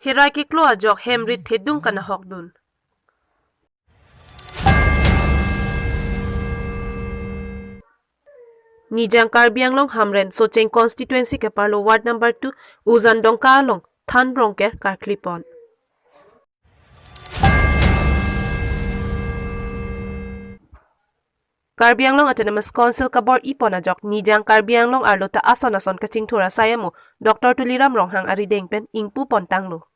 Hirai ki klo ajok hemrit thedung kana hok dun. Nijang Karbi Anglong Hamren Socheng constituency ke parlo ward number 2 Uzandong Kalong Than Rongker Karklipon. Karbi Anglong Autonomous Council kebor-e ponajok Nijang Karbi Anglong arlo ta ason kaching thura sayamo Dr. Tuliram Ronghang arideng pen ingpu pontanglo.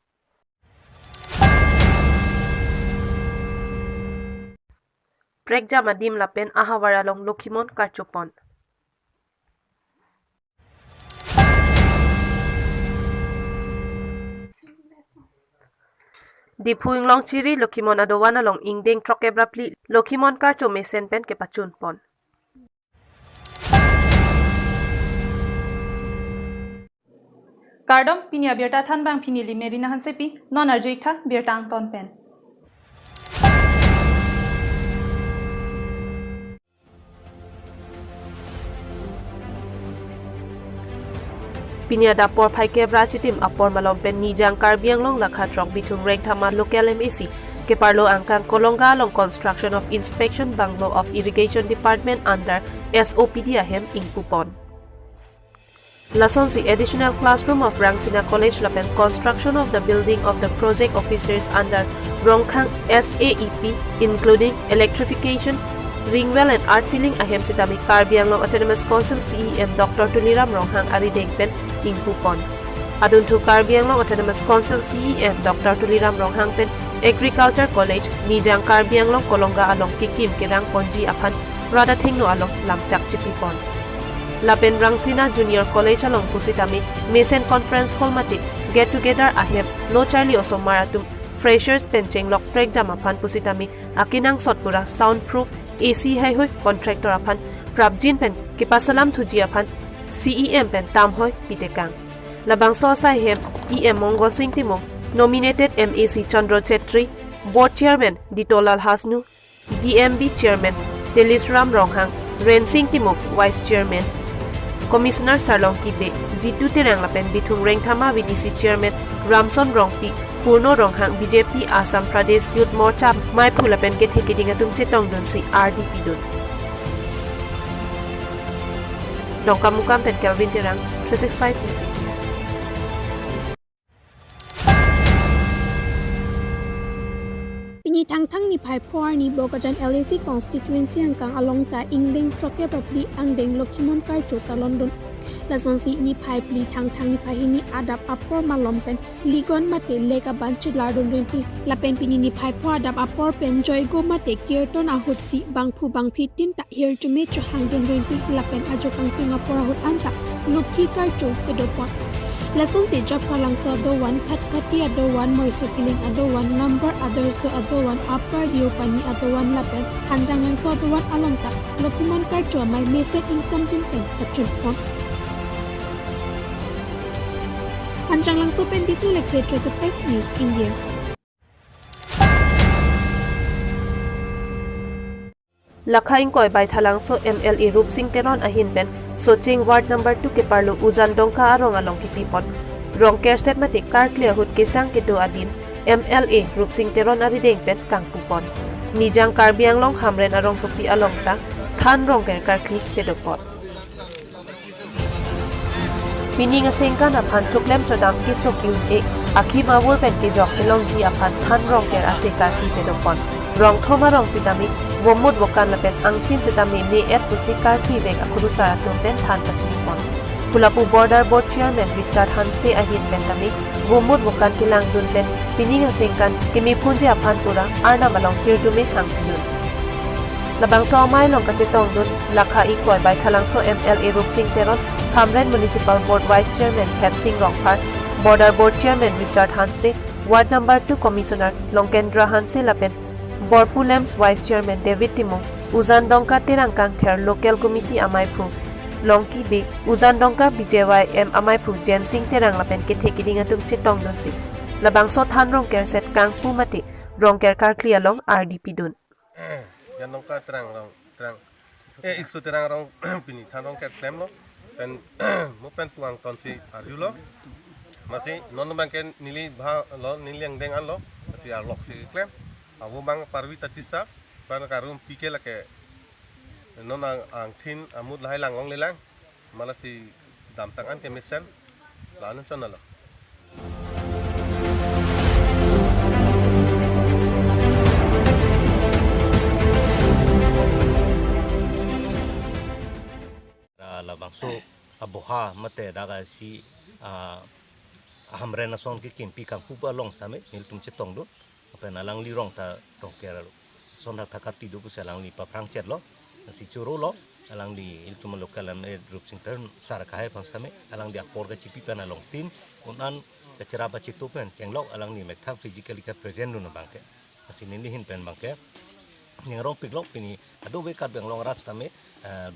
Prekja madim lapen ahawaralong Lokimon Karchopon. Di puing long chiri Lokimon adowana long ingdeng trokebrapli Lokimon Karcho mesen pen ke pachun pon. Kardom Pini Abirta thanbang Pini limerina hansepi non arjoitha Birta angton pen. Pini Adap por phai kebra chitim apor malom pen Nijang Karbi Anglong lakha trok bitung reng thama local MAC ke parlo angkang kolonga long construction of inspection banglo of irrigation department under SOPD ahem ingpupon. Lasonsi additional classroom of Rangsina College lapen construction of the building of the project officers under Rongkhang SAEP including electrification, ringwell and art filling ahem sitami Karbi Anglong Autonomous Council CEM Dr. Tuliram Ronghang arideng pen ingpupon. Aduntu Karbi Anglong Autonomous Council CEM Dr. Tuliram Ronghang pen Agriculture College Nijang Karbi Anglong kolonga along kikim kirang ponji aphan rada thingno along lamchak chipipon. Lapen Rangsina Junior College along pusitami Mesen Conference Hall mati get together ahem no Charlie oso maratum freshers pencheng lok prekjam aphan pusitami akinang sotpura soundproof AC hai hoi contractor aphan prapjin pen kipasalam thuji aphan CEM pen tamhoi pitekang. Labangso sai hem EM Mongol Singh Timong nominated MAC Chandra Chetri board chairman Ditolal Hasnu DMB chairman Telisram Ronghang Ren Singh Timong vice chairman Commissioner Sarlong Kibe Jitu Terang lapen bitung reng thama VDC chairman Ramson Rongpi Purno Ronghang BJP Assam Pradesh Youth Morcha Mai Phulapen ke thekiding atum chetong dun si RDP dun. Dongkam mukam pen Kelvin Terang 365 Music. Pini thang ni phai phor ni bokajan LAC constituency angkang along ta ingdeng troke propli angdeng Lokimon Karcho ta London. Lasonsi ni phai pli thang ni phai ni adap apor malompen ligon mate lega banchi lardon renti lapen pini ni phai phor adap apor pen joygo mate kirton ahutsi bangphu bangphi tin ta here to me cho hangdon renti lapen ajokang tunga porahut anta Lokhi Karcho pedopon. Lasonsi job palangso ado one khatkati ado one moiso piling ado one number aderso ado one upper diopani ado one lapen hanjang langso ado one alonta Lokimon Karcho mai mese insam jimpen pachun pon. Hanjang langso pen Disney Lekhe 365 News India. Lakhaing koi bai thalangso MLA Rup Singh Teron ahin ben Socheng ward number 2 ke parlo Uzandong ka arong along kipipon Rongker set mati karkle hut kesang ke do adin MLA Rup Singh Teron arideng pen kangpupon Nijang Karbi Anglong Hamren arong sopi along ta Than Rongker karkli pedopon Pini ngasengkan aphan chuklem chodam ke sokyun e akhim awur pen ke jok elong ji aphan Than Rongker ase karkli pedopon Rong thoma rong sitami womut wokan lapen angthin sitami ne et pusi karthi vek akuru saratum pen than pachipon Pulapu border board chairman Richard Hanse ahin pentami womut wokan kilang dun pen pininga sengkan kimi punje aphan pura arna malong hirjume hangpinun labangso mai long kachetong dun lakha ikoi bai thalangso MLA Rup Singh Teron Hamren Municipal Board Vice Chairman Phet Singh Rongphar Border Board Chairman Richard Hanse Ward Number 2 Commissioner Longkendra Hanse lapen Borpulems Vice Chairman David Timong, Uzandongka Tirangkang Ther Local Committee Amaipu, Longki B, Uzandongka BJYM Amaipu Jen Singh Terang lapen ke thekiding atum chetong dun si. Labangso Than Rongker set kang pumati, Rongker karkli along RDP dun. Jandongka terang iksu terang rong pini Than Rongker klem lo, pen mo pen tuang tonsi aryulo, masih non bangken nili bah lo nili yang dengan lo masih alok si klem awu bang parwi tatisa ban karum pike lake non ang tin amud lahai langong lelang malah si dam tangan ke mesen lalu channel lo labangso aboha mate daga si hamre na son ke kimpi kang pupa long same Nelitum chetong do apa na langli rong ta tong kera lo son da takati do pusa langli pa prangchet lo si churo lo langli Nelitum lokal am group center sar kahe pang same langli akor ga chipi na long tin unan ka chera ba chitu pen chenglok langli mektham physically ka present do na bangke si nini hin pen bangke ngerong piklok pini adu be kat bang long rat same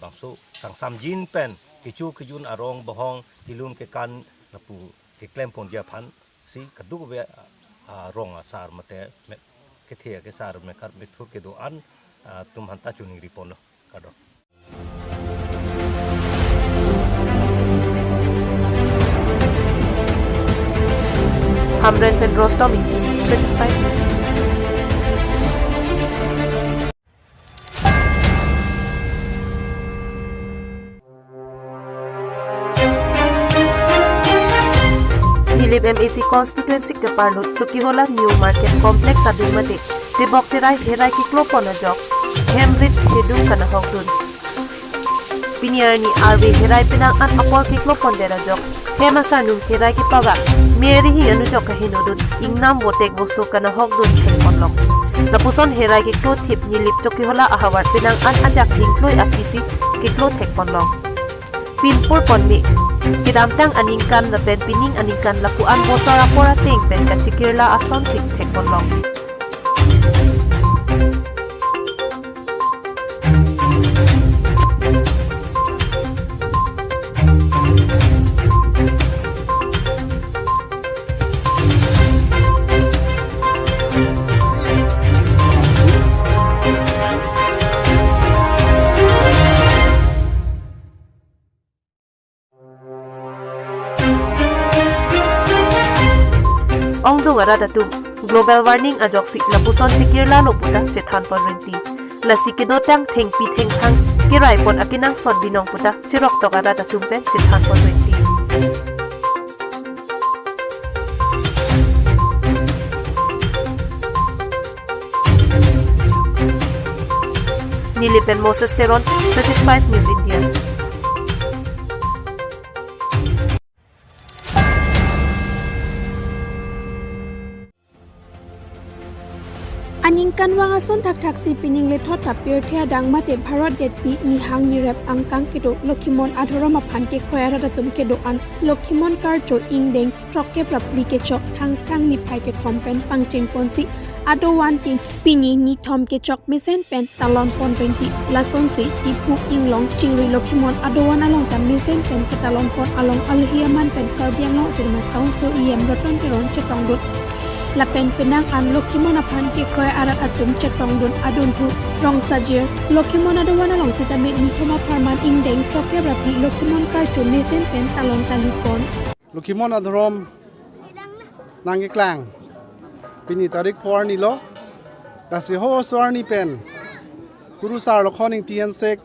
bangso kang samjin pen kicu kijun arong bohong kilun ke kan napu ke klem ponji aphan si kadu be rong asar mate ke the ke sar me kar me thur ke do an tum hanta chuni ripon kado Hamren pen Rostom in 365 Nilib MAC constituency ke Parlut Chukihola New Market Complex Adumate Tibok Tirai Herai Kiklo Ponajok Hemrit Hedung Kana Hogdun Piniarni RV Herai Pinang An Apol Kiklo Ponderajok Hema Sanung Herai Kipaga Meri Hi Anujok Kahinodun Ingnam Wotek Voso Kana Hogdun Hekonlok Napuson Herai Kiklo Tip Nilib Chukihola Ahawar Pinang An Ajak Hingkloi Apisi Kiklo Hekonlok Pinpur Ponmi Kidamtang aningkan lapen pining aningkan lapuan motor apora ting pen kachikirla ason sik tekonlong. Ongdo garada tu global warming ajoksi lapuson chikirla loputa chethan pon renti lasi kidotang thengpi thengthang kirai pon akinang sod binong puta chirok to garada tumpen chethan pon renti Nilipen Moses Teron 365 News India Aningkan wangason tak si pining le thota pirthe adang mate bharat detpi nihang nirep angkang kedo lokhimon adhorom aphan ke khoyara datum kedo an lokhimon karcho ingdeng trokke prapli ke chok thang ni phai ke thompen pangching ponsi ado wantin pini ni thom ke chok mesen pen talon pon 20 lason se tipu inglong chingri lokhimon ado wana long tam mesen pen ke talon pon along alhiaman pen Karbi Anglong Network Council em roton keron chetong dut lapen penang an lokhimon aphan ke khoy arat atum chetong dun adun thu rong sajir lokhimon adwana long sitame ni thoma farman ingdeng trokke rapi lokhimon kar chune sen pen talon talikon lokhimon adrom nangi klang pini tarik por ni lo kasi ho swarni pen guru sar lokhoning tian sek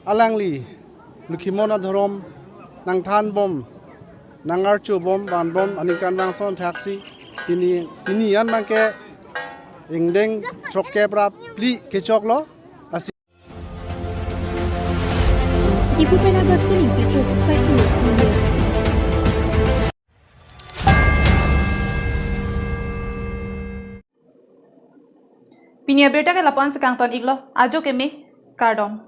alangli lokhimon adrom nang than bom nangar chu bom ban bom anikan bang son taxi ini yan mangke ingdeng trokke prap pli ke choklo asi Ibu Penagustin in Petrus Cyclist India Pini Abirta ke lapan sekang ton iglo ajo ke me kardom